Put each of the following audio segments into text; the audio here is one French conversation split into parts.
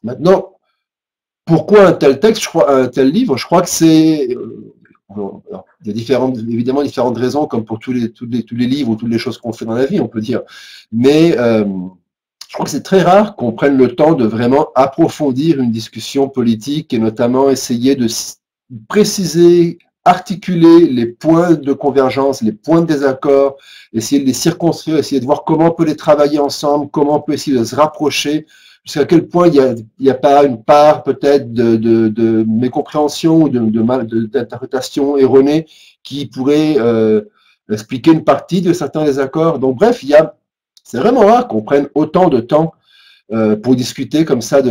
Maintenant, pourquoi un tel texte, un tel livre? Je crois que c'est... alors, il y a évidemment différentes raisons, comme pour tous les livres ou toutes les choses qu'on fait dans la vie, on peut dire. Mais je crois que c'est très rare qu'on prenne le temps de vraiment approfondir une discussion politique et notamment essayer de préciser, articuler les points de convergence, les points de désaccord, essayer de les circonscrire, essayer de voir comment on peut les travailler ensemble, comment on peut essayer de se rapprocher, jusqu'à quel point il y a pas une part peut-être de mécompréhension ou d'interprétation erronée qui pourrait expliquer une partie de certains désaccords. Donc bref, c'est vraiment rare qu'on prenne autant de temps pour discuter comme ça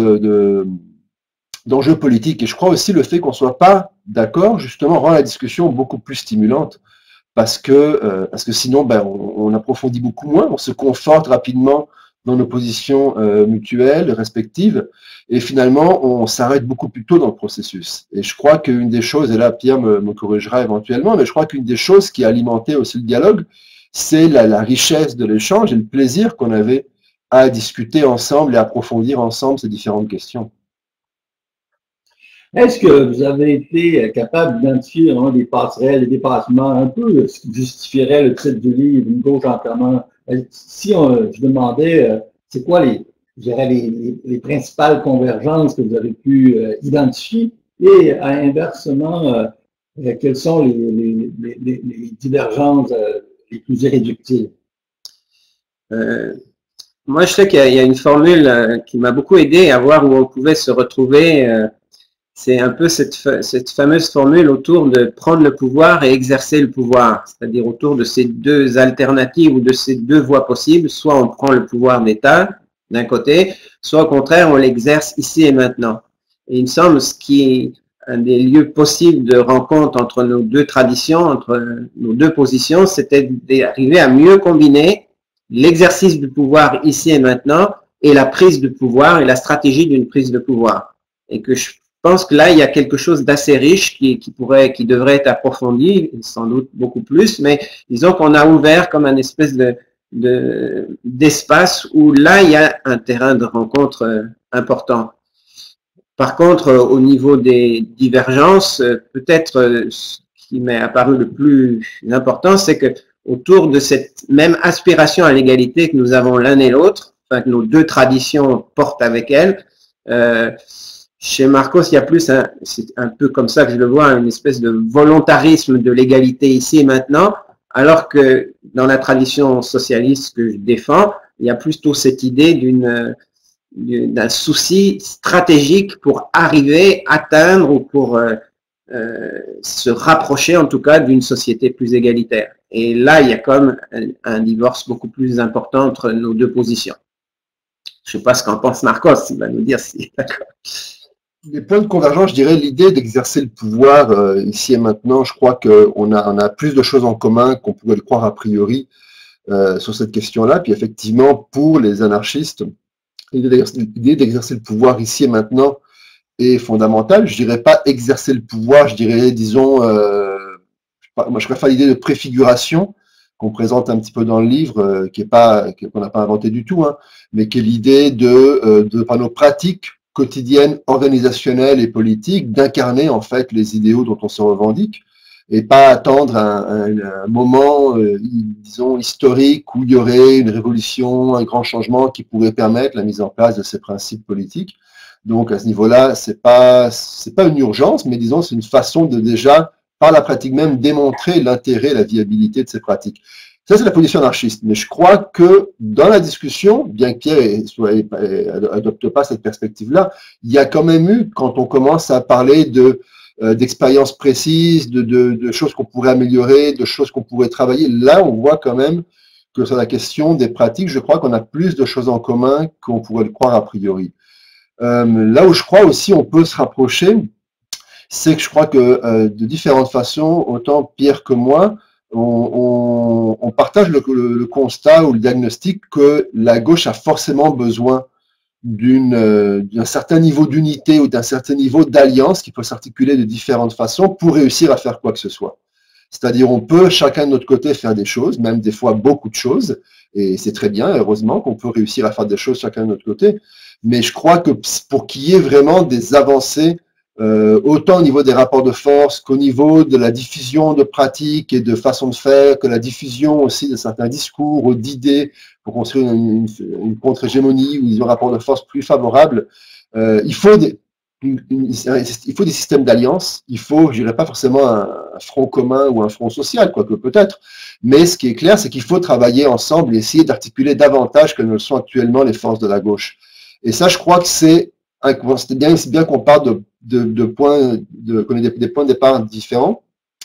d'enjeux politiques. Et je crois aussi le fait qu'on ne soit pas d'accord, justement, rend la discussion beaucoup plus stimulante, parce que sinon, ben, on approfondit beaucoup moins, on se conforte rapidement dans nos positions mutuelles, respectives, et finalement, on s'arrête beaucoup plus tôt dans le processus. Et je crois qu'une des choses, et là Pierre me corrigera éventuellement, mais je crois qu'une des choses qui a alimenté aussi le dialogue, c'est la richesse de l'échange et le plaisir qu'on avait à discuter ensemble et approfondir ensemble ces différentes questions. Est-ce que vous avez été capable d'identifier des passerelles, des dépassements un peu ce qui justifierait le titre du livre, Une gauche en commun? Si je demandais, c'est quoi les principales convergences que vous avez pu identifier et inversement, quelles sont les divergences les plus irréductibles? Moi, je sais qu'il y a une formule qui m'a beaucoup aidé à voir où on pouvait se retrouver. C'est un peu cette fameuse formule autour de prendre le pouvoir et exercer le pouvoir, c'est-à-dire autour de ces deux alternatives ou de ces deux voies possibles. Soit on prend le pouvoir d'État d'un côté, soit au contraire on l'exerce ici et maintenant. Et il me semble ce qui est un des lieux possibles de rencontre entre nos deux traditions, entre nos deux positions, c'était d'arriver à mieux combiner l'exercice du pouvoir ici et maintenant et la prise de pouvoir et la stratégie d'une prise de pouvoir. Et que je pense que là, il y a quelque chose d'assez riche qui devrait être approfondi, sans doute beaucoup plus, mais disons qu'on a ouvert comme un espèce d'espace où là, il y a un terrain de rencontre important. Par contre, au niveau des divergences, peut-être ce qui m'est apparu le plus important, c'est que autour de cette même aspiration à l'égalité que nous avons l'un et l'autre, enfin que nos deux traditions portent avec elles, chez Marcos, il y a plus, c'est un peu comme ça que je le vois, une espèce de volontarisme de l'égalité ici et maintenant, alors que dans la tradition socialiste que je défends, il y a plutôt cette idée d'un souci stratégique pour arriver, atteindre ou pour se rapprocher en tout cas d'une société plus égalitaire. Et là, il y a comme un divorce beaucoup plus important entre nos deux positions. Je ne sais pas ce qu'en pense Marcos, il va nous dire si d'accord. Les points de convergence, je dirais l'idée d'exercer le pouvoir ici et maintenant, je crois qu'on a plus de choses en commun qu'on pourrait le croire a priori sur cette question-là. Puis effectivement, pour les anarchistes, l'idée d'exercer le pouvoir ici et maintenant est fondamentale. Je dirais pas exercer le pouvoir, je dirais, disons, moi je préfère l'idée de préfiguration qu'on présente un petit peu dans le livre, qu'on n'a pas inventé du tout, hein, mais qui est l'idée par nos pratiques quotidienne, organisationnelle et politique, d'incarner en fait les idéaux dont on se revendique et pas attendre un moment, disons, historique où il y aurait une révolution, un grand changement qui pourrait permettre la mise en place de ces principes politiques. Donc à ce niveau-là, c'est pas une urgence, mais disons c'est une façon de déjà, par la pratique même, démontrer l'intérêt, la viabilité de ces pratiques. Ça, c'est la position anarchiste. Mais je crois que dans la discussion, bien que Pierre adopte pas cette perspective-là, il y a quand même eu, quand on commence à parler d'expériences précises, de choses qu'on pourrait améliorer, de choses qu'on pourrait travailler, là, on voit quand même que sur la question des pratiques, je crois qu'on a plus de choses en commun qu'on pourrait le croire a priori. Là où je crois aussi on peut se rapprocher, c'est que je crois que de différentes façons, autant Pierre que moi, on partage le constat ou le diagnostic que la gauche a forcément besoin d'un certain niveau d'unité ou d'un certain niveau d'alliance qui peut s'articuler de différentes façons pour réussir à faire quoi que ce soit. C'est-à-dire, on peut chacun de notre côté faire des choses, même des fois beaucoup de choses, et c'est très bien, heureusement qu'on peut réussir à faire des choses chacun de notre côté. Mais je crois que pour qu'il y ait vraiment des avancées, autant au niveau des rapports de force qu'au niveau de la diffusion de pratiques et de façons de faire, que la diffusion aussi de certains discours ou d'idées pour construire une contre-hégémonie ou un rapport de force plus favorable, il faut des systèmes d'alliance, il faut, je dirais pas forcément un front commun ou un front social, quoique peut-être, mais ce qui est clair, c'est qu'il faut travailler ensemble et essayer d'articuler davantage que ne le sont actuellement les forces de la gauche. Et ça, je crois que c'est bien qu'on parle de points, qu'on ait des points de départ différents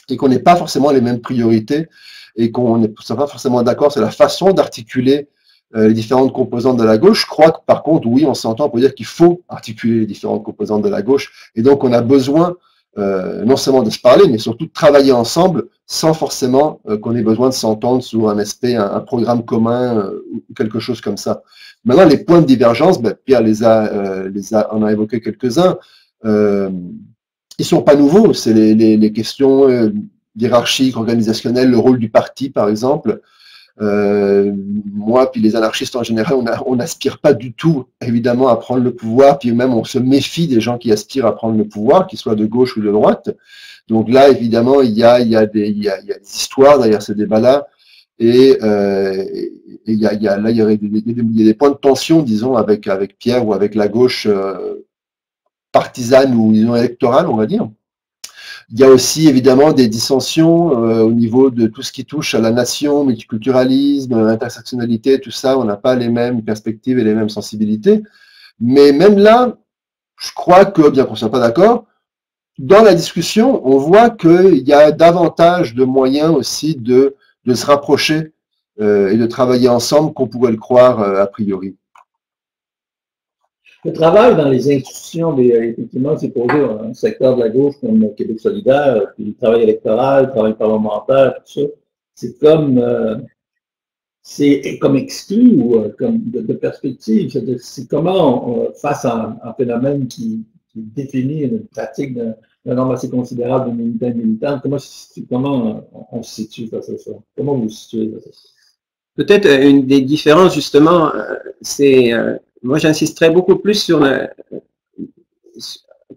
et qu'on n'ait pas forcément les mêmes priorités et qu'on n'est pas forcément d'accord sur la façon d'articuler les différentes composantes de la gauche. Je crois que par contre, oui, on s'entend pour dire qu'il faut articuler les différentes composantes de la gauche et donc on a besoin non seulement de se parler, mais surtout de travailler ensemble sans forcément qu'on ait besoin de s'entendre sur un aspect, un programme commun ou quelque chose comme ça. Maintenant, les points de divergence, ben, Pierre en a évoqué quelques-uns. Ils sont pas nouveaux. C'est les questions hiérarchiques, organisationnelles, le rôle du parti, par exemple. Moi, puis les anarchistes en général, on n'aspire pas du tout, évidemment, à prendre le pouvoir, puis même on se méfie des gens qui aspirent à prendre le pouvoir, qu'ils soient de gauche ou de droite. Donc là, évidemment, il y a des histoires derrière ces débats-là, et il y a des points de tension, disons, avec Pierre ou avec la gauche partisane ou disons électorale, on va dire. Il y a aussi évidemment des dissensions au niveau de tout ce qui touche à la nation, multiculturalisme, intersectionnalité, tout ça. On n'a pas les mêmes perspectives et les mêmes sensibilités. Mais même là, je crois que, bien qu'on ne soit pas d'accord, dans la discussion, on voit qu'il y a davantage de moyens aussi de se rapprocher et de travailler ensemble qu'on pouvait le croire a priori. Le travail dans les institutions, effectivement, c'est posé dans un secteur de la gauche comme Québec solidaire, puis le travail électoral, le travail parlementaire, tout ça, c'est comme exclu ou comme de perspective. C'est comment, face à un phénomène qui définit une pratique d'un nombre assez considérable de militants et militantes, comment on se situe face à ça? Comment vous vous situez face à ça? Peut-être une des différences, justement, c'est... moi, j'insisterai beaucoup plus sur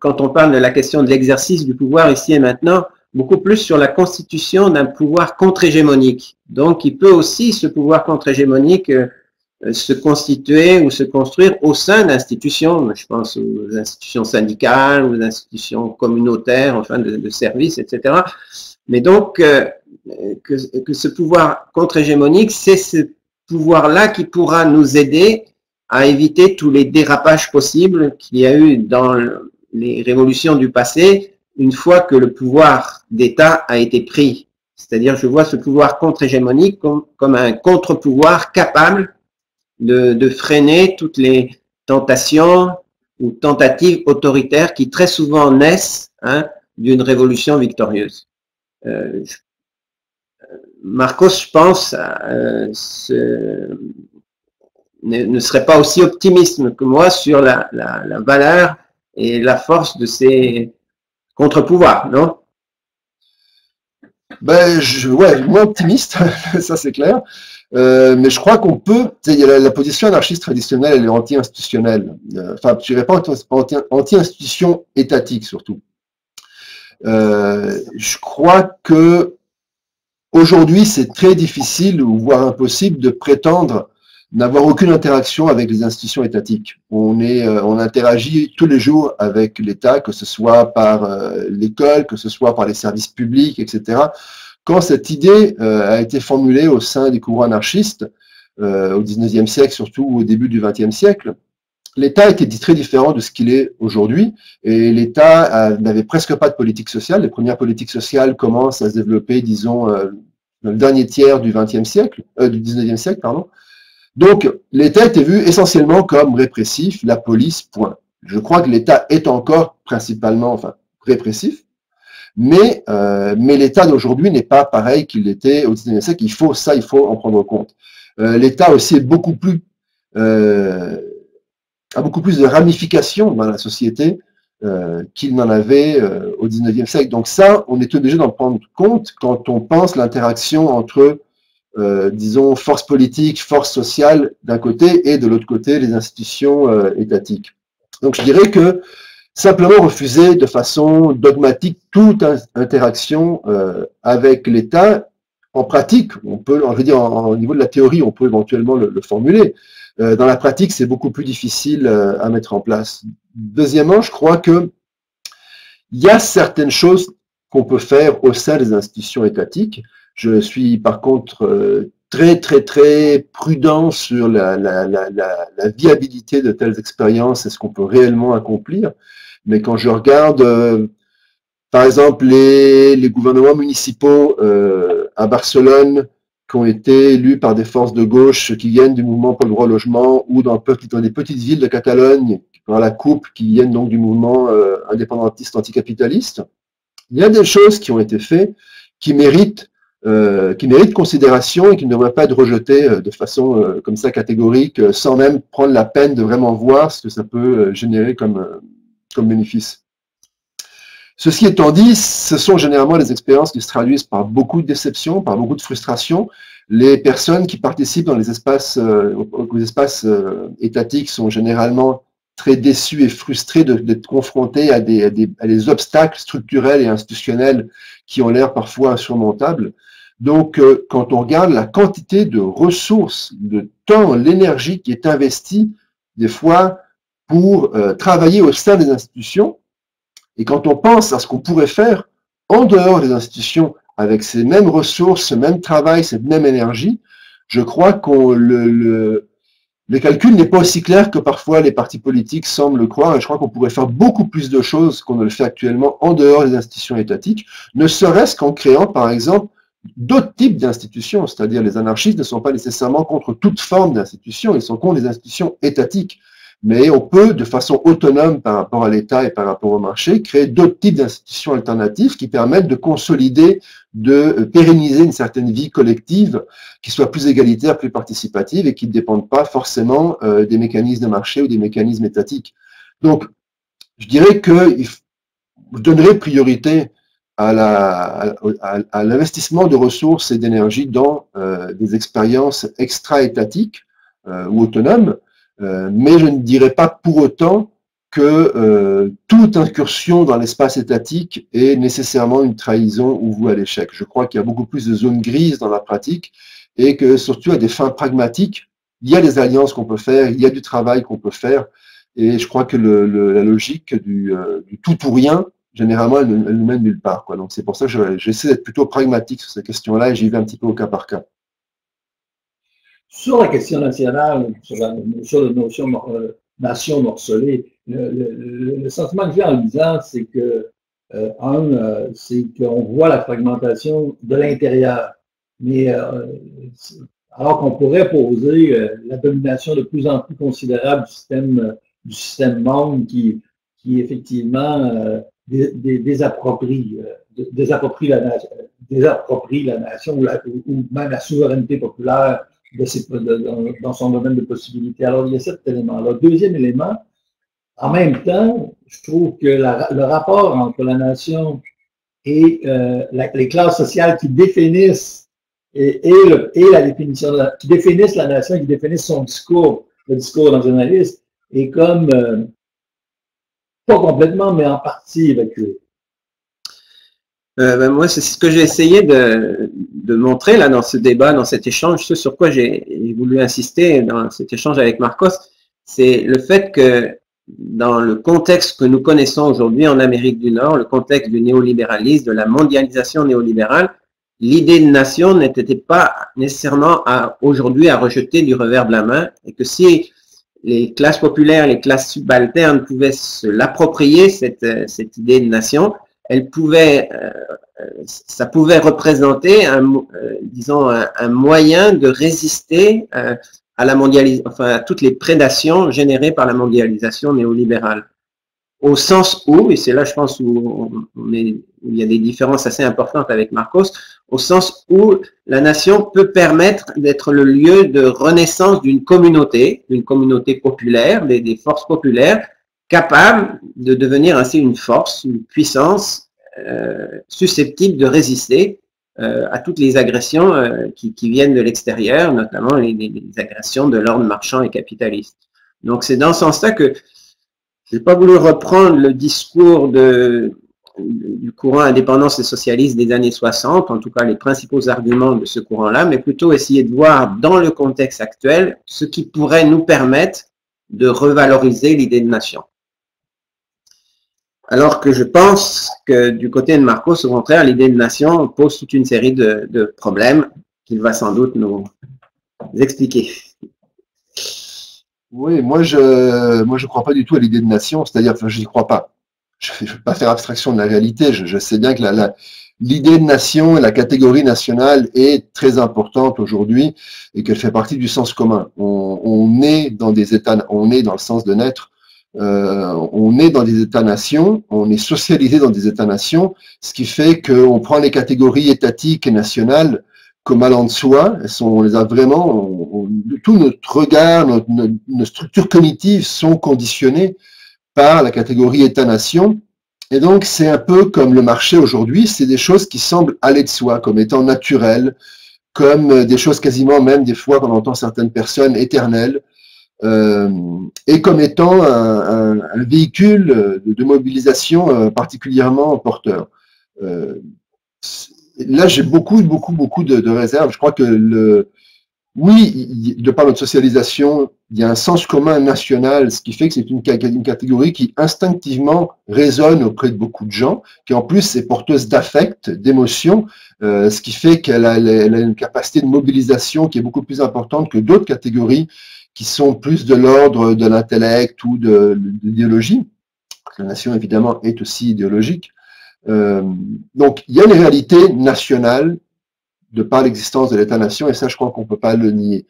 quand on parle de la question de l'exercice du pouvoir ici et maintenant, beaucoup plus sur la constitution d'un pouvoir contre-hégémonique. Donc, il peut aussi, ce pouvoir contre-hégémonique, se constituer ou se construire au sein d'institutions. Je pense aux institutions syndicales, aux institutions communautaires, enfin de services, etc. Mais donc, que ce pouvoir contre-hégémonique, c'est ce pouvoir-là qui pourra nous aider à éviter tous les dérapages possibles qu'il y a eu dans les révolutions du passé, une fois que le pouvoir d'État a été pris. C'est-à-dire, je vois ce pouvoir contre-hégémonique comme un contre-pouvoir capable de freiner toutes les tentations ou tentatives autoritaires qui très souvent naissent d'une révolution victorieuse. Marcos, je pense, ne serait pas aussi optimiste que moi sur la valeur et la force de ces contre-pouvoirs, non? Ben, ouais, moins optimiste, ça c'est clair. Mais je crois qu'on peut, il y a la position anarchiste traditionnelle, elle est anti-institutionnelle. Enfin, je dirais pas anti-institution étatique surtout. Je crois que aujourd'hui, c'est très difficile, ou voire impossible, de prétendre n'avoir aucune interaction avec les institutions étatiques. On interagit tous les jours avec l'État, que ce soit par l'école, que ce soit par les services publics, etc. Quand cette idée a été formulée au sein des courants anarchistes, au XIXe siècle, surtout au début du XXe siècle, l'État était très différent de ce qu'il est aujourd'hui, et l'État n'avait presque pas de politique sociale. Les premières politiques sociales commencent à se développer, disons, dans le dernier tiers du XXe siècle, du XIXe siècle, pardon. Donc, l'État était vu essentiellement comme répressif, la police, point. Je crois que l'État est encore principalement, enfin, répressif, mais l'État d'aujourd'hui n'est pas pareil qu'il l'était au XIXe siècle. Il faut en prendre compte. L'État aussi est beaucoup plus a beaucoup plus de ramifications dans la société qu'il n'en avait au XIXe siècle. Donc ça, on est obligé d'en prendre compte quand on pense l'interaction entre, disons, force politique, force sociale d'un côté et de l'autre côté, les institutions étatiques. Donc je dirais que simplement refuser de façon dogmatique toute interaction avec l'État, en pratique, on peut, je veux dire, au niveau de la théorie, on peut éventuellement le formuler. Dans la pratique, c'est beaucoup plus difficile à mettre en place. Deuxièmement, je crois que il y a certaines choses qu'on peut faire au sein des institutions étatiques. Je suis par contre très prudent sur la viabilité de telles expériences et ce qu'on peut réellement accomplir. Mais quand je regarde, par exemple, les gouvernements municipaux à Barcelone, qui ont été élus par des forces de gauche qui viennent du mouvement pour le droit au logement, ou dans des petites villes de Catalogne, par la coupe, qui viennent donc du mouvement indépendantiste anticapitaliste, il y a des choses qui ont été faites qui méritent considération et qui ne devraient pas être rejetées de façon comme ça catégorique, sans même prendre la peine de vraiment voir ce que ça peut générer comme bénéfice. Ceci étant dit, ce sont généralement des expériences qui se traduisent par beaucoup de déceptions, par beaucoup de frustration. Les personnes qui participent dans les espaces étatiques sont généralement très déçues et frustrées d'être confrontées à des obstacles structurels et institutionnels qui ont l'air parfois insurmontables. Donc, quand on regarde la quantité de ressources, de temps, l'énergie qui est investie, des fois, pour travailler au sein des institutions, et quand on pense à ce qu'on pourrait faire en dehors des institutions, avec ces mêmes ressources, ce même travail, cette même énergie, je crois que le calcul n'est pas aussi clair que parfois les partis politiques semblent le croire, et je crois qu'on pourrait faire beaucoup plus de choses qu'on ne le fait actuellement en dehors des institutions étatiques, ne serait-ce qu'en créant, par exemple, d'autres types d'institutions, c'est-à-dire les anarchistes ne sont pas nécessairement contre toute forme d'institution, ils sont contre les institutions étatiques. Mais on peut, de façon autonome par rapport à l'État et par rapport au marché, créer d'autres types d'institutions alternatives qui permettent de consolider, de pérenniser une certaine vie collective qui soit plus égalitaire, plus participative et qui ne dépende pas forcément des mécanismes de marché ou des mécanismes étatiques. Donc, je dirais que je donnerais priorité à l'investissement de ressources et d'énergie dans des expériences extra-étatiques ou autonomes, mais je ne dirais pas pour autant que toute incursion dans l'espace étatique est nécessairement une trahison ou voue à l'échec. Je crois qu'il y a beaucoup plus de zones grises dans la pratique et que surtout à des fins pragmatiques, il y a des alliances qu'on peut faire, il y a du travail qu'on peut faire et je crois que la logique du tout ou rien, généralement, elle nous mène nulle part, quoi. Donc c'est pour ça que j'essaie d'être plutôt pragmatique sur ces questions-là et j'y vais un petit peu au cas par cas. Sur la question nationale, sur la notion nation morcelée, le sentiment que j'ai en lisant, c'est que, c'est qu'on voit la fragmentation de l'intérieur. Mais alors qu'on pourrait poser la domination de plus en plus considérable du système monde qui effectivement désapproprie la nation ou même la souveraineté populaire dans son domaine de possibilités. Alors, il y a cet élément-là. Deuxième élément, en même temps, je trouve que le rapport entre la nation et les classes sociales qui définissent la définition qui définissent la nation, qui définissent son discours, le discours d'un journaliste, est comme pas complètement, mais en partie évacué. Moi, c'est ce que j'ai essayé de montrer là dans ce débat, dans cet échange. Ce sur quoi j'ai voulu insister dans cet échange avec Marcos, c'est le fait que dans le contexte que nous connaissons aujourd'hui en Amérique du Nord, le contexte du néolibéralisme, de la mondialisation néolibérale, l'idée de nation n'était pas nécessairement aujourd'hui à rejeter du revers de la main, et que si les classes populaires, les classes subalternes pouvaient se l'approprier, cette idée de nation, ça pouvait représenter disons un moyen de résister à la à toutes les prédations générées par la mondialisation néolibérale. Au sens où, et c'est là je pense où il y a des différences assez importantes avec Marcos, au sens où la nation peut permettre d'être le lieu de renaissance d'une communauté populaire, des forces populaires, capable de devenir ainsi une force, une puissance susceptible de résister à toutes les agressions qui viennent de l'extérieur, notamment les agressions de l'ordre marchand et capitaliste. Donc c'est dans ce sens-là que je n'ai pas voulu reprendre le discours du courant indépendance et socialiste des années 60, en tout cas les principaux arguments de ce courant-là, mais plutôt essayer de voir dans le contexte actuel ce qui pourrait nous permettre de revaloriser l'idée de nation. Alors que je pense que du côté de Marcos, au contraire, l'idée de nation pose toute une série de problèmes qu'il va sans doute nous expliquer. Oui, moi je crois pas du tout à l'idée de nation, c'est-à-dire, enfin, je n'y crois pas. Je ne vais pas faire abstraction de la réalité, je sais bien que l'idée de nation et la catégorie nationale est très importante aujourd'hui et qu'elle fait partie du sens commun. On est dans des États, on est dans le sens de naître, on est dans des États-nations, on est socialisé dans des États-nations, ce qui fait qu'on prend les catégories étatiques et nationales comme allant de soi, on les a vraiment, tout notre regard, nos structures cognitives sont conditionnées par la catégorie État-nation. Et donc, c'est un peu comme le marché aujourd'hui, c'est des choses qui semblent aller de soi, comme étant naturelles, comme des choses quasiment, même des fois, quand on entend certaines personnes, éternelles, et comme étant un véhicule de mobilisation particulièrement porteur. Là, j'ai beaucoup de réserves. Je crois que oui, de par notre socialisation, il y a un sens commun national, ce qui fait que c'est une catégorie qui instinctivement résonne auprès de beaucoup de gens, qui en plus est porteuse d'affect, d'émotions, ce qui fait qu'elle a une capacité de mobilisation qui est beaucoup plus importante que d'autres catégories qui sont plus de l'ordre de l'intellect ou de l'idéologie. La nation, évidemment, est aussi idéologique. Donc, il y a une réalité nationale de par l'existence de l'État-nation, et ça, je crois qu'on ne peut pas le nier.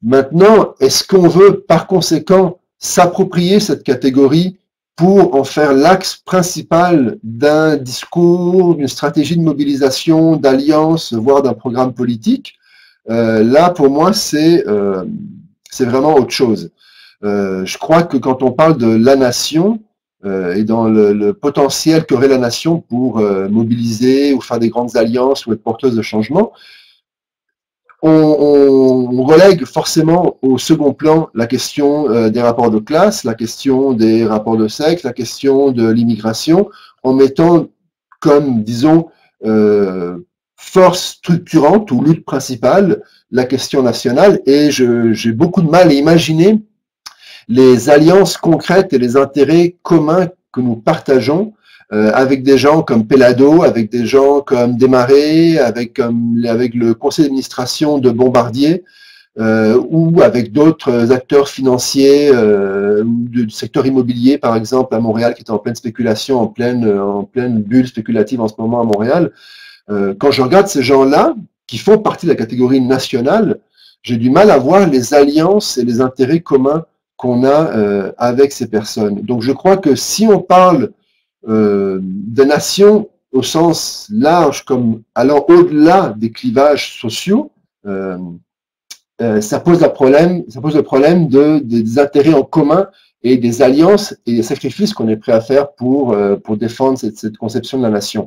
Maintenant, est-ce qu'on veut, par conséquent, s'approprier cette catégorie pour en faire l'axe principal d'un discours, d'une stratégie de mobilisation, d'alliance, voire d'un programme politique? Là, pour moi, c'est vraiment autre chose. Je crois que quand on parle de la nation, et dans le potentiel qu'aurait la nation pour mobiliser ou faire des grandes alliances ou être porteuse de changement, on relègue forcément au second plan la question des rapports de classe, la question des rapports de sexe, la question de l'immigration, en mettant comme, disons, force structurante ou lutte principale la question nationale, et j'ai beaucoup de mal à imaginer les alliances concrètes et les intérêts communs que nous partageons avec des gens comme Pelado, avec des gens comme Desmarais, avec le conseil d'administration de Bombardier, ou avec d'autres acteurs financiers du secteur immobilier, par exemple, à Montréal, qui est en pleine spéculation, en pleine bulle spéculative en ce moment à Montréal. Quand je regarde ces gens-là, qui font partie de la catégorie nationale, j'ai du mal à voir les alliances et les intérêts communs qu'on a avec ces personnes. Donc je crois que si on parle de nation au sens large, comme allant au-delà des clivages sociaux, ça pose le problème des intérêts en commun et des alliances et des sacrifices qu'on est prêt à faire pour défendre cette conception de la nation.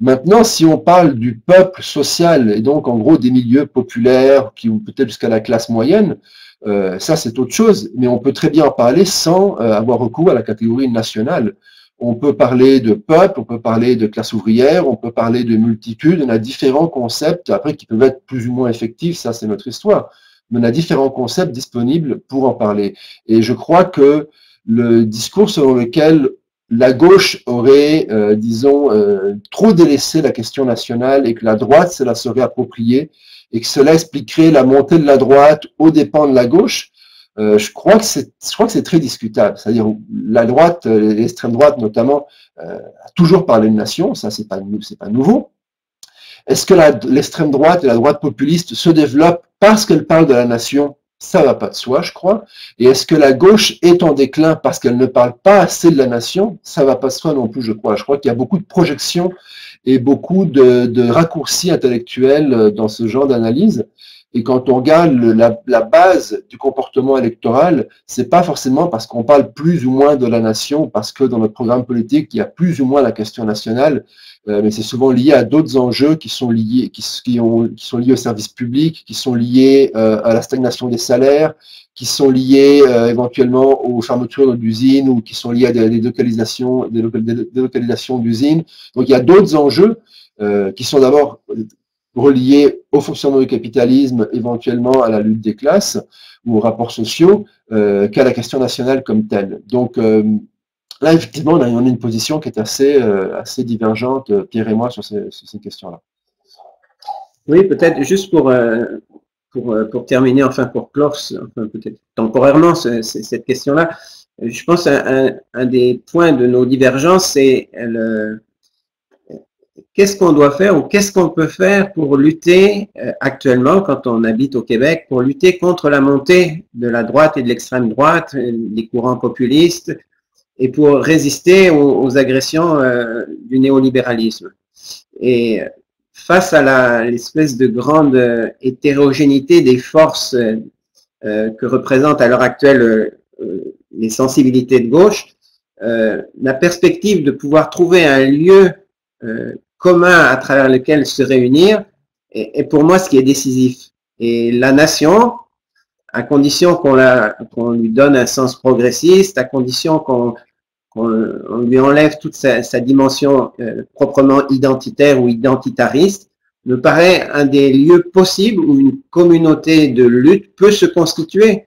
Maintenant, si on parle du peuple social, et donc en gros des milieux populaires, ou peut-être jusqu'à la classe moyenne, ça c'est autre chose, mais on peut très bien en parler sans avoir recours à la catégorie nationale. On peut parler de peuple, on peut parler de classe ouvrière, on peut parler de multitude, on a différents concepts, après qui peuvent être plus ou moins effectifs, ça c'est notre histoire, mais on a différents concepts disponibles pour en parler. Et je crois que le discours selon lequel la gauche aurait, disons, trop délaissé la question nationale et que la droite se la serait appropriée et que cela expliquerait la montée de la droite aux dépens de la gauche, je crois que c'est très discutable. C'est-à-dire la droite, l'extrême droite notamment, a toujours parlé de nation, ça c'est pas nouveau. Est-ce que l'extrême droite et la droite populiste se développent parce qu'elle parle de la nation? Ça va pas de soi, je crois. Et est-ce que la gauche est en déclin parce qu'elle ne parle pas assez de la nation? Ça va pas de soi non plus, je crois. Je crois qu'il y a beaucoup de projections et beaucoup de raccourcis intellectuels dans ce genre d'analyse. Et quand on regarde la base du comportement électoral, c'est pas forcément parce qu'on parle plus ou moins de la nation, parce que dans notre programme politique, il y a plus ou moins la question nationale, mais c'est souvent lié à d'autres enjeux qui sont liés, qui sont liés au service public, qui sont liés à la stagnation des salaires, qui sont liés éventuellement aux fermetures d'usines ou qui sont liés à des délocalisations d'usines. Donc il y a d'autres enjeux qui sont d'abord reliés au fonctionnement du capitalisme, éventuellement à la lutte des classes ou aux rapports sociaux, qu'à la question nationale comme telle. Donc là, effectivement, on a une position qui est assez divergente, Pierre et moi, sur ces questions-là. Oui, peut-être juste pour terminer, enfin pour clore, enfin, peut-être temporairement cette question-là, je pense un des points de nos divergences, c'est qu'est-ce qu'on doit faire ou qu'est-ce qu'on peut faire pour lutter actuellement, quand on habite au Québec, pour lutter contre la montée de la droite et de l'extrême droite, des courants populistes, et pour résister aux agressions du néolibéralisme. Et face à l'espèce de grande hétérogénéité des forces que représentent à l'heure actuelle les sensibilités de gauche, la perspective de pouvoir trouver un lieu commun à travers lequel se réunir est pour moi ce qui est décisif. Et la nation, à condition qu'on lui donne un sens progressiste, à condition qu'on lui enlève toute sa dimension proprement identitaire ou identitariste, me paraît un des lieux possibles où une communauté de lutte peut se constituer,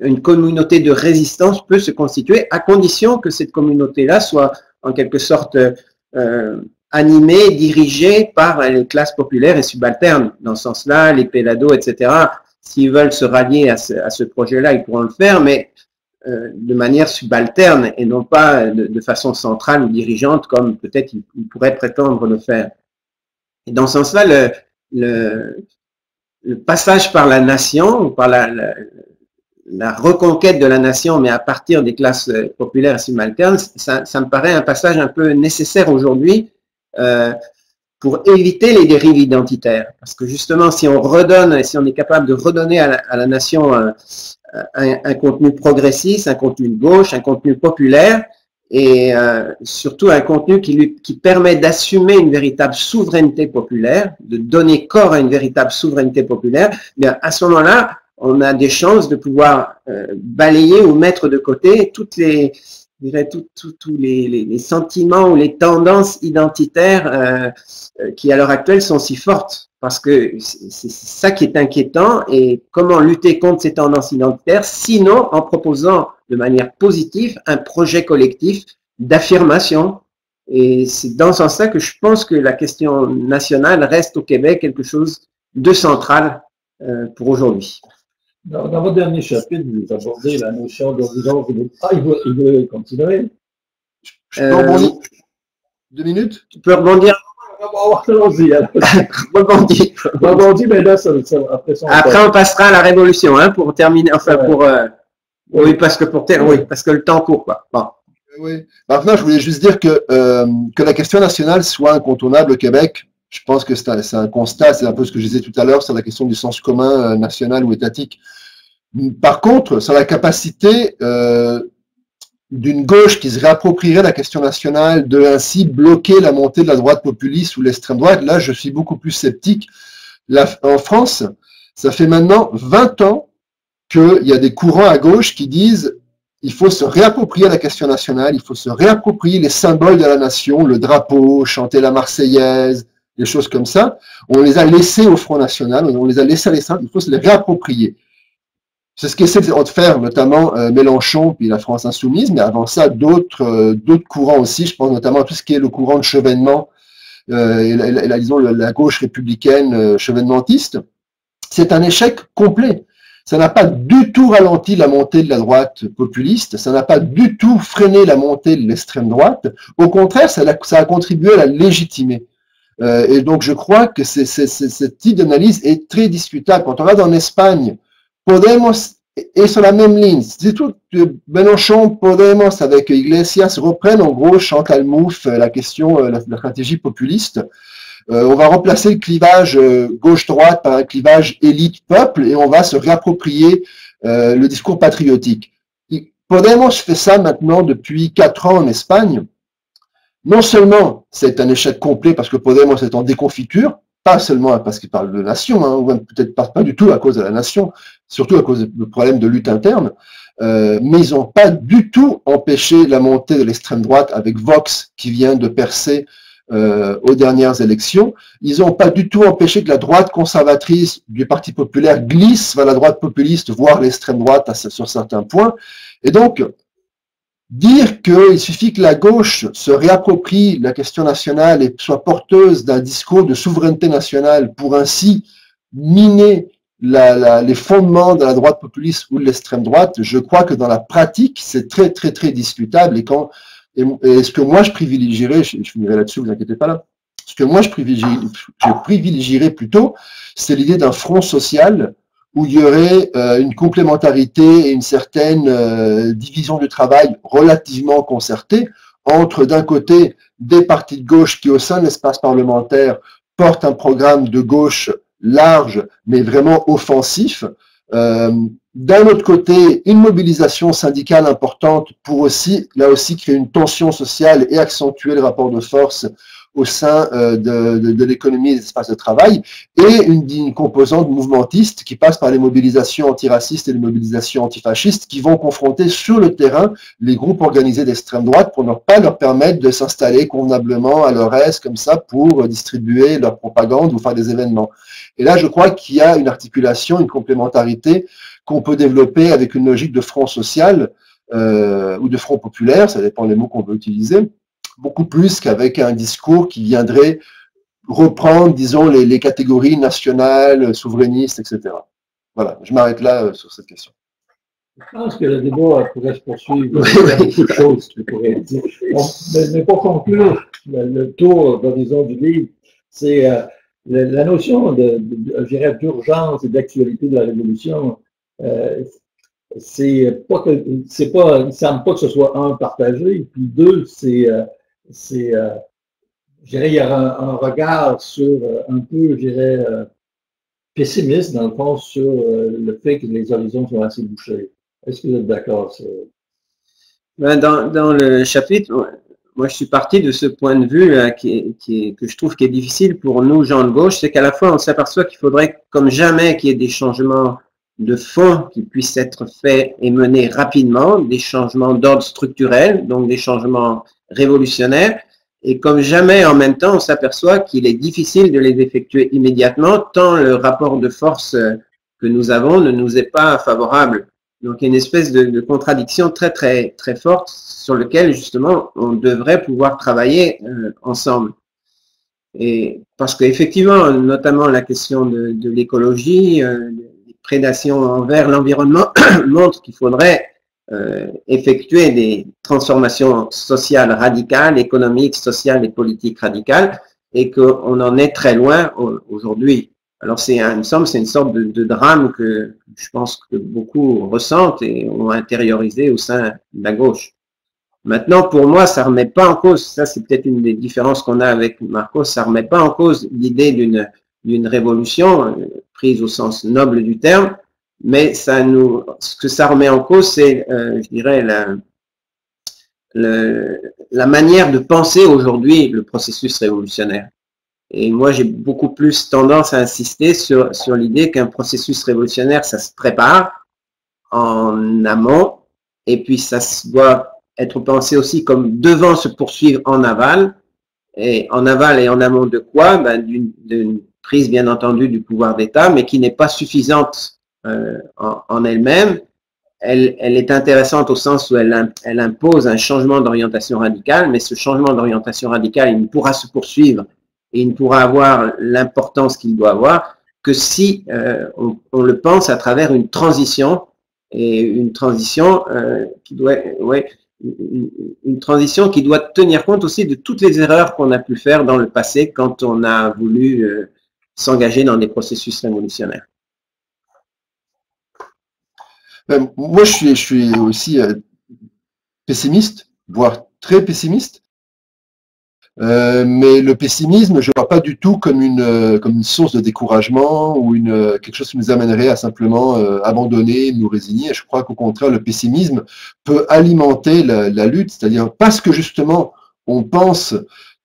une communauté de résistance peut se constituer, à condition que cette communauté-là soit en quelque sorte animée, dirigée par les classes populaires et subalternes. Dans ce sens-là, les pélados, etc., s'ils veulent se rallier à ce projet-là, ils pourront le faire, mais de manière subalterne et non pas de façon centrale ou dirigeante comme peut-être ils pourraient prétendre le faire. Et dans ce sens-là, le passage par la nation, ou par la reconquête de la nation, mais à partir des classes populaires et subalternes, ça me paraît un passage un peu nécessaire aujourd'hui pour éviter les dérives identitaires. Parce que justement, si on redonne, si on est capable de redonner à la nation un contenu progressiste, un contenu de gauche, un contenu populaire, et surtout un contenu qui permet d'assumer une véritable souveraineté populaire, de donner corps à une véritable souveraineté populaire, bien à ce moment-là, on a des chances de pouvoir balayer ou mettre de côté toutes les, je dirais, tous les sentiments ou les tendances identitaires qui à l'heure actuelle sont si fortes. Parce que c'est ça qui est inquiétant, et comment lutter contre ces tendances identitaires, sinon en proposant de manière positive un projet collectif d'affirmation. Et c'est dans ce sens-là que je pense que la question nationale reste au Québec quelque chose de central pour aujourd'hui. Dans votre dernier chapitre, vous abordez la notion d'horizon. Ah, il veut continuer. Je peux rebondir 2 minutes? Tu peux rebondir. Allons-y. Rebondis, mais là, après on passera à la révolution, hein, pour terminer, enfin, ouais. Oui, parce que le temps court, quoi. Bon. Oui. Maintenant, je voulais juste dire que la question nationale soit incontournable au Québec. Je pense que c'est un constat, c'est un peu ce que je disais tout à l'heure sur la question du sens commun national ou étatique. Par contre, sur la capacité d'une gauche qui se réapproprierait la question nationale, de ainsi bloquer la montée de la droite populiste ou l'extrême droite, là, je suis beaucoup plus sceptique. En France, ça fait maintenant 20 ans qu'il y a des courants à gauche qui disent il faut se réapproprier la question nationale, il faut se réapproprier les symboles de la nation, le drapeau, chanter la Marseillaise, des choses comme ça. On les a laissés au Front National, on les a laissés à l'extrême, il faut se les réapproprier. C'est ce qu'essaie de faire notamment Mélenchon puis la France Insoumise, mais avant ça, d'autres courants aussi. Je pense notamment à tout ce qui est le courant de Chevènement, disons la gauche républicaine chevènementiste. C'est un échec complet. Ça n'a pas du tout ralenti la montée de la droite populiste, ça n'a pas du tout freiné la montée de l'extrême droite. Au contraire, ça a contribué à la légitimer. Et donc, je crois que ce type d'analyse est très discutable. Quand on va en Espagne, Podemos est sur la même ligne. C'est tout. Mélenchon, Podemos avec Iglesias reprennent en gros Chantal Mouffe la question, la stratégie populiste. On va remplacer le clivage gauche-droite par un clivage élite-peuple et on va se réapproprier le discours patriotique. Podemos fait ça maintenant depuis 4 ans en Espagne. Non seulement c'est un échec complet parce que Podemos est en déconfiture, pas seulement parce qu'il parle de nation, hein, ou peut-être pas du tout à cause de la nation, surtout à cause du problème de lutte interne, mais ils n'ont pas du tout empêché la montée de l'extrême droite avec Vox qui vient de percer aux dernières élections. Ils n'ont pas du tout empêché que la droite conservatrice du Parti populaire glisse vers la droite populiste, voire l'extrême droite sur certains points. Et donc, dire qu'il suffit que la gauche se réapproprie la question nationale et soit porteuse d'un discours de souveraineté nationale pour ainsi miner les fondements de la droite populiste ou de l'extrême droite, je crois que dans la pratique, c'est très, très, très discutable. Et ce que moi je privilégierais, je finirai là-dessus, vous inquiétez pas là, ce que moi je privilégierais plutôt, c'est l'idée d'un front social où il y aurait une complémentarité et une certaine division du travail relativement concertée entre, d'un côté, des partis de gauche qui, au sein de l'espace parlementaire, portent un programme de gauche large, mais vraiment offensif. D'un autre côté, une mobilisation syndicale importante pour aussi, là aussi, créer une tension sociale et accentuer le rapport de force au sein de l'économie et des espaces de travail, et une composante mouvementiste qui passe par les mobilisations antiracistes et les mobilisations antifascistes qui vont confronter sur le terrain les groupes organisés d'extrême droite pour ne pas leur permettre de s'installer convenablement à leur aise comme ça pour distribuer leur propagande ou faire des événements. Et là, je crois qu'il y a une articulation, une complémentarité qu'on peut développer avec une logique de front social ou de front populaire, ça dépend des mots qu'on veut utiliser, beaucoup plus qu'avec un discours qui viendrait reprendre, disons, les catégories nationales, souverainistes, etc. Voilà, je m'arrête là sur cette question. Je pense que le débat pourrait se poursuivre. Il y a beaucoup de choses qui pourraient être dites. Bon, mais pour conclure le tour d'horizon du livre, c'est la notion d'urgence et d'actualité de la Révolution. Il ne semble pas que ce soit un, partagé, puis deux, je dirais, il y a un regard sur un peu, je dirais, pessimiste, dans le fond, sur le fait que les horizons sont assez bouchés. Est-ce que vous êtes d'accord sur dans le chapitre, moi je suis parti de ce point de vue là, que je trouve qui est difficile pour nous, gens de gauche, c'est qu'à la fois on s'aperçoit qu'il faudrait comme jamais qu'il y ait des changements de fond qui puissent être faits et menés rapidement, des changements d'ordre structurel, donc des changements révolutionnaires, et comme jamais en même temps on s'aperçoit qu'il est difficile de les effectuer immédiatement tant le rapport de force que nous avons ne nous est pas favorable. Donc il y a une espèce de contradiction très très très forte sur laquelle justement on devrait pouvoir travailler ensemble. Et parce qu'effectivement, notamment la question de l'écologie, les prédations envers l'environnement montrent qu'il faudrait effectuer des transformations sociales radicales, économiques, sociales et politiques radicales, et qu'on en est très loin aujourd'hui. Alors il me semble, c'est une sorte de drame que je pense que beaucoup ressentent et ont intériorisé au sein de la gauche. Maintenant, pour moi, ça ne remet pas en cause, ça c'est peut-être une des différences qu'on a avec Marcos, ça ne remet pas en cause l'idée d'une révolution prise au sens noble du terme, mais ce que ça remet en cause, c'est, je dirais, la manière de penser aujourd'hui le processus révolutionnaire. Et moi, j'ai beaucoup plus tendance à insister sur l'idée qu'un processus révolutionnaire, ça se prépare en amont, et puis ça doit être pensé aussi comme devant se poursuivre en aval. Et en aval et en amont de quoi? D'une prise, bien entendu, du pouvoir d'État, mais qui n'est pas suffisante en elle-même. Elle est intéressante au sens où elle impose un changement d'orientation radicale, mais ce changement d'orientation radicale, il ne pourra se poursuivre et il ne pourra avoir l'importance qu'il doit avoir que si on le pense à travers une transition, et une transition une transition qui doit tenir compte aussi de toutes les erreurs qu'on a pu faire dans le passé quand on a voulu s'engager dans des processus révolutionnaires. Moi, je suis aussi pessimiste, voire très pessimiste, Mais le pessimisme, je ne vois pas du tout comme une source de découragement ou quelque chose qui nous amènerait à simplement abandonner, nous résigner. Je crois qu'au contraire, le pessimisme peut alimenter la lutte, c'est-à-dire parce que justement, on pense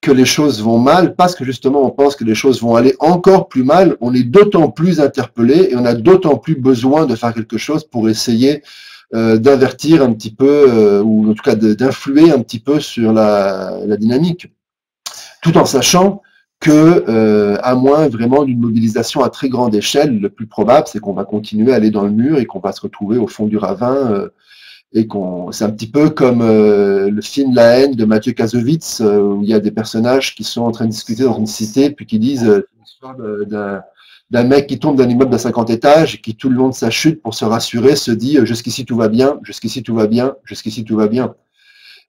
que les choses vont mal, parce que justement, on pense que les choses vont aller encore plus mal, on est d'autant plus interpellé et on a d'autant plus besoin de faire quelque chose pour essayer d'invertir un petit peu, ou en tout cas d'influer un petit peu sur la dynamique. Tout en sachant que, à moins vraiment d'une mobilisation à très grande échelle, le plus probable, c'est qu'on va continuer à aller dans le mur et qu'on va se retrouver au fond du ravin. C'est un petit peu comme le film La haine de Mathieu Kassovitz, où il y a des personnages qui sont en train de discuter dans une cité, puis qui disent l'histoire d'un mec qui tombe d'un immeuble de 50 étages et qui, tout le long de sa chute, pour se rassurer, se dit « jusqu'ici tout va bien, jusqu'ici tout va bien, jusqu'ici tout va bien ».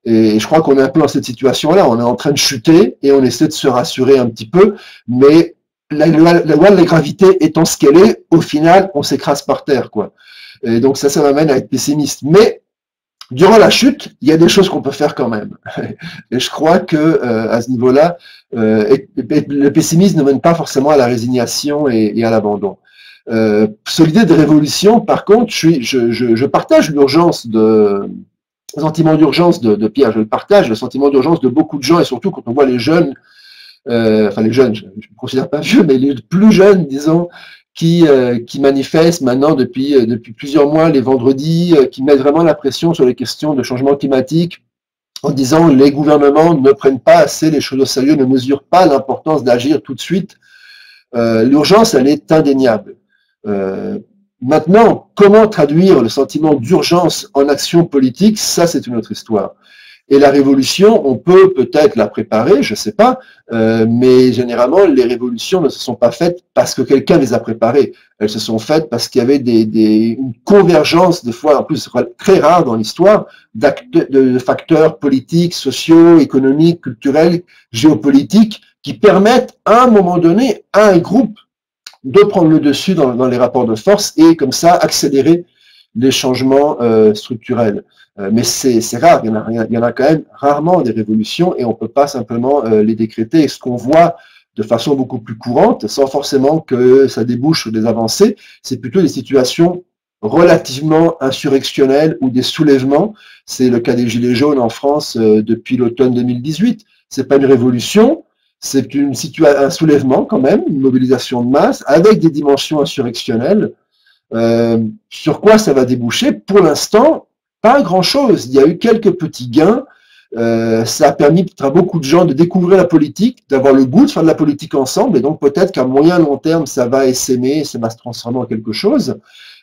Et je crois qu'on est un peu dans cette situation-là. On est en train de chuter et on essaie de se rassurer un petit peu, mais la loi de la gravité étant ce qu'elle est, au final, on s'écrase par terre, quoi. Et donc ça m'amène à être pessimiste. Mais durant la chute, il y a des choses qu'on peut faire quand même. Et je crois que à ce niveau-là, le pessimisme ne mène pas forcément à la résignation et à l'abandon. Sur l'idée de révolution, par contre, je partage l'urgence le sentiment d'urgence de Pierre, je le partage, le sentiment d'urgence de beaucoup de gens, et surtout quand on voit les jeunes, enfin les jeunes, je ne me considère pas vieux, mais les plus jeunes, disons, qui manifestent maintenant depuis plusieurs mois, les vendredis, qui mettent vraiment la pression sur les questions de changement climatique, en disant les gouvernements ne prennent pas assez les choses au sérieux, ne mesurent pas l'importance d'agir tout de suite. L'urgence, elle est indéniable. Maintenant, comment traduire le sentiment d'urgence en action politique, ça c'est une autre histoire. Et la révolution, on peut peut-être la préparer, je ne sais pas, mais généralement les révolutions ne se sont pas faites parce que quelqu'un les a préparées. Elles se sont faites parce qu'il y avait une convergence, des fois en plus très rare dans l'histoire, de facteurs politiques, sociaux, économiques, culturels, géopolitiques, qui permettent à un moment donné à un groupe de prendre le dessus dans les rapports de force et comme ça accélérer les changements structurels. Mais c'est rare, il y en a quand même rarement des révolutions et on ne peut pas simplement les décréter. Et ce qu'on voit de façon beaucoup plus courante, sans forcément que ça débouche sur des avancées, c'est plutôt des situations relativement insurrectionnelles ou des soulèvements. C'est le cas des Gilets jaunes en France depuis l'automne 2018. C'est pas une révolution, c'est un soulèvement quand même, une mobilisation de masse avec des dimensions insurrectionnelles. Sur quoi ça va déboucher? Pour l'instant, pas grand-chose. Il y a eu quelques petits gains. Ça a permis à beaucoup de gens de découvrir la politique, d'avoir le goût de faire de la politique ensemble. Et donc peut-être qu'à moyen long terme, ça va essaimer, ça va se transformer en quelque chose.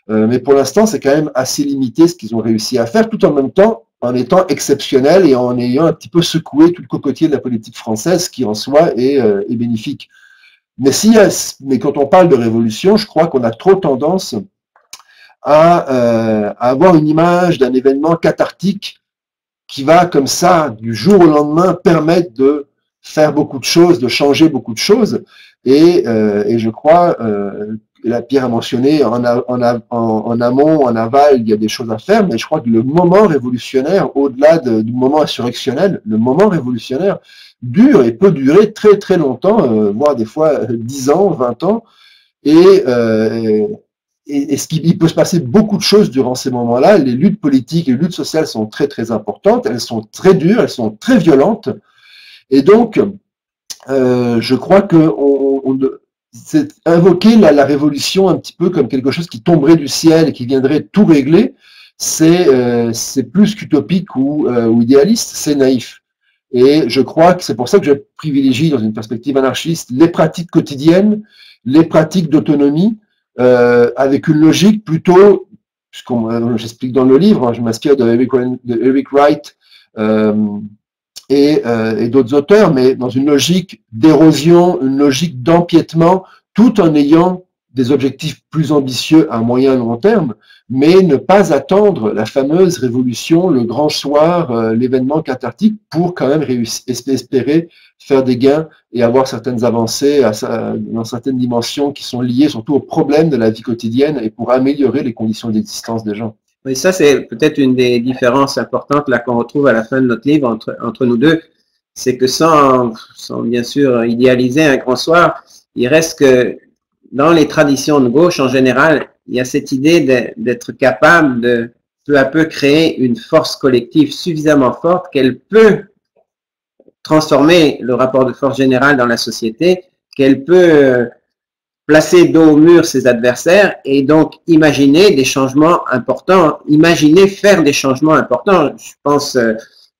Mais pour l'instant, c'est quand même assez limité ce qu'ils ont réussi à faire, tout en même temps en étant exceptionnel et en ayant un petit peu secoué tout le cocotier de la politique française, qui en soi est bénéfique. Mais quand on parle de révolution, je crois qu'on a trop tendance à avoir une image d'un événement cathartique qui va comme ça, du jour au lendemain, permettre de faire beaucoup de choses, de changer beaucoup de choses. Et je crois, la Pierre a mentionné, en amont, en aval, il y a des choses à faire, mais je crois que le moment révolutionnaire, au-delà du moment insurrectionnel, le moment révolutionnaire dure et peut durer très très longtemps, voire des fois 10 ans, 20 ans, et il peut se passer beaucoup de choses durant ces moments-là. Les luttes politiques, les luttes sociales sont très très importantes, elles sont très dures, elles sont très violentes, et donc je crois que c'est invoquer la révolution un petit peu comme quelque chose qui tomberait du ciel et qui viendrait tout régler, c'est plus qu'utopique ou idéaliste, c'est naïf. Et je crois que c'est pour ça que je privilégie, dans une perspective anarchiste, les pratiques quotidiennes, les pratiques d'autonomie, avec une logique plutôt, j'explique dans le livre, hein, je m'inspire de Eric Wright et d'autres auteurs, mais dans une logique d'érosion, une logique d'empiètement, tout en ayant des objectifs plus ambitieux à moyen et long terme, mais ne pas attendre la fameuse révolution, le grand soir, l'événement cathartique, pour quand même espérer faire des gains et avoir certaines avancées dans certaines dimensions qui sont liées surtout aux problèmes de la vie quotidienne et pour améliorer les conditions d'existence des gens. Oui, ça c'est peut-être une des différences importantes là qu'on retrouve à la fin de notre livre entre nous deux. c'est que sans bien sûr idéaliser un grand soir, il reste que dans les traditions de gauche en général, il y a cette idée d'être capable de peu à peu créer une force collective suffisamment forte qu'elle peut transformer le rapport de force général dans la société, qu'elle peut placer dos au mur ses adversaires et donc imaginer des changements importants, imaginer faire des changements importants. Je pense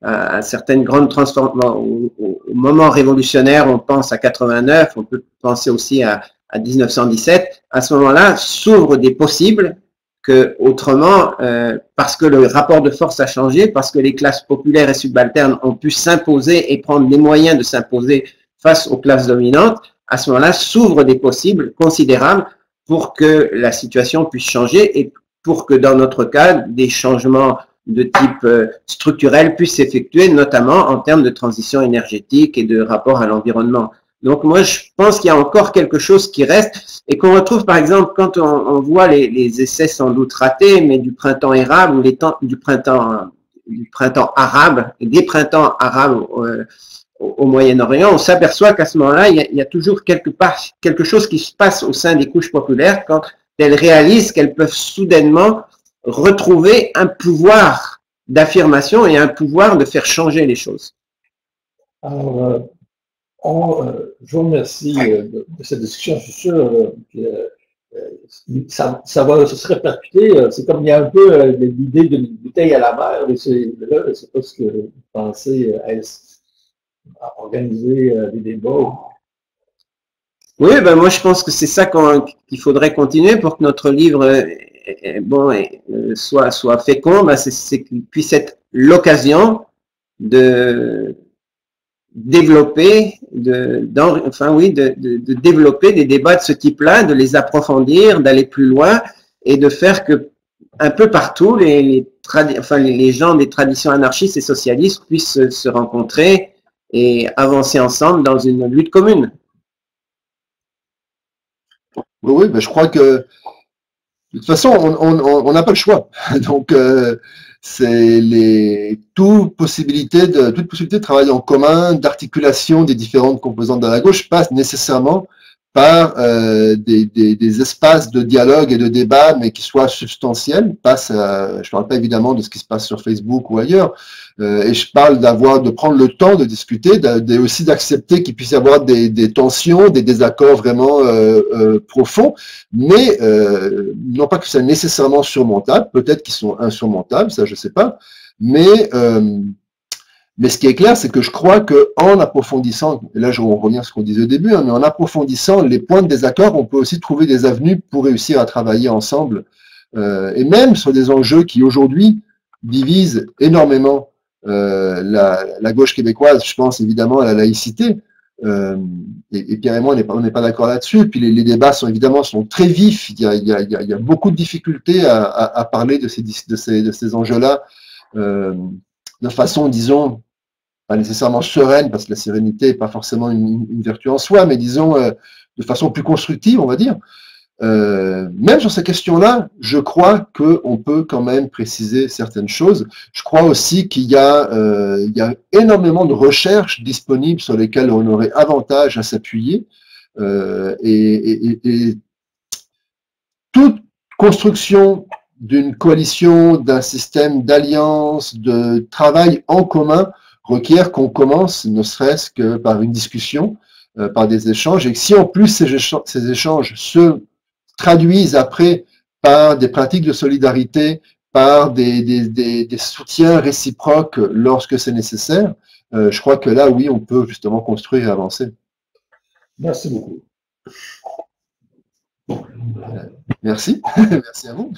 à certaines grandes transformations, au moment révolutionnaire, on pense à 89, on peut penser aussi à 1917. À ce moment-là, s'ouvrent des possibles que autrement, parce que le rapport de force a changé, parce que les classes populaires et subalternes ont pu s'imposer et prendre les moyens de s'imposer face aux classes dominantes, à ce moment-là, s'ouvrent des possibles considérables pour que la situation puisse changer et pour que, dans notre cas, des changements de type structurel puissent s'effectuer, notamment en termes de transition énergétique et de rapport à l'environnement. Donc, moi, je pense qu'il y a encore quelque chose qui reste et qu'on retrouve, par exemple, quand on voit les essais sans doute ratés, mais du printemps érable ou du printemps arabe, et des printemps arabes au Moyen-Orient, on s'aperçoit qu'à ce moment-là, il y a toujours quelque chose qui se passe au sein des couches populaires quand elles réalisent qu'elles peuvent soudainement retrouver un pouvoir d'affirmation et un pouvoir de faire changer les choses. Alors, je vous remercie de cette discussion. Je suis sûr que ça va se répercuter. C'est comme il y a un peu l'idée d'une bouteille à la mer. C'est pas ce que vous pensez à organiser des débats. Oui, ben moi je pense que c'est ça qu'il faudrait continuer pour que notre livre soit fécond. Ben c'est qu'il puisse être l'occasion de développer, de développer des débats de ce type-là, de les approfondir, d'aller plus loin et de faire que un peu partout les gens des traditions anarchistes et socialistes puissent se rencontrer et avancer ensemble dans une lutte commune. Oui, ben je crois que de toute façon, on n'a pas le choix. Donc, c'est toute possibilité de travailler en commun, d'articulation des différentes composantes de la gauche passe nécessairement par des espaces de dialogue et de débat, mais qui soient substantiels. Je ne parle pas évidemment de ce qui se passe sur Facebook ou ailleurs, et je parle de prendre le temps de discuter, aussi d'accepter qu'il puisse y avoir des tensions, des désaccords vraiment profonds, mais non pas que c'est nécessairement surmontable, peut-être qu'ils sont insurmontables, ça je sais pas, mais ce qui est clair, c'est que je crois qu'en approfondissant, et là je reviens à ce qu'on disait au début, mais en approfondissant les points de désaccord, on peut aussi trouver des avenues pour réussir à travailler ensemble, et même sur des enjeux qui aujourd'hui divisent énormément la gauche québécoise. Je pense évidemment à la laïcité, et Pierre et moi on n'est pas d'accord là-dessus. Puis les débats sont très vifs. Il y a beaucoup de difficultés à parler de ces enjeux-là de façon, disons, pas nécessairement sereine, parce que la sérénité n'est pas forcément une vertu en soi, mais disons de façon plus constructive, on va dire. Même sur ces questions-là, je crois qu'on peut quand même préciser certaines choses. Je crois aussi qu'il y a énormément de recherches disponibles sur lesquelles on aurait avantage à s'appuyer. Et toute construction d'une coalition, d'un système d'alliance, de travail en commun requiert qu'on commence, ne serait-ce que par une discussion, par des échanges, et que si en plus ces échanges se traduisent après par des pratiques de solidarité, par des soutiens réciproques lorsque c'est nécessaire, je crois que là, oui, on peut justement construire et avancer. Merci beaucoup. Merci. Merci à vous.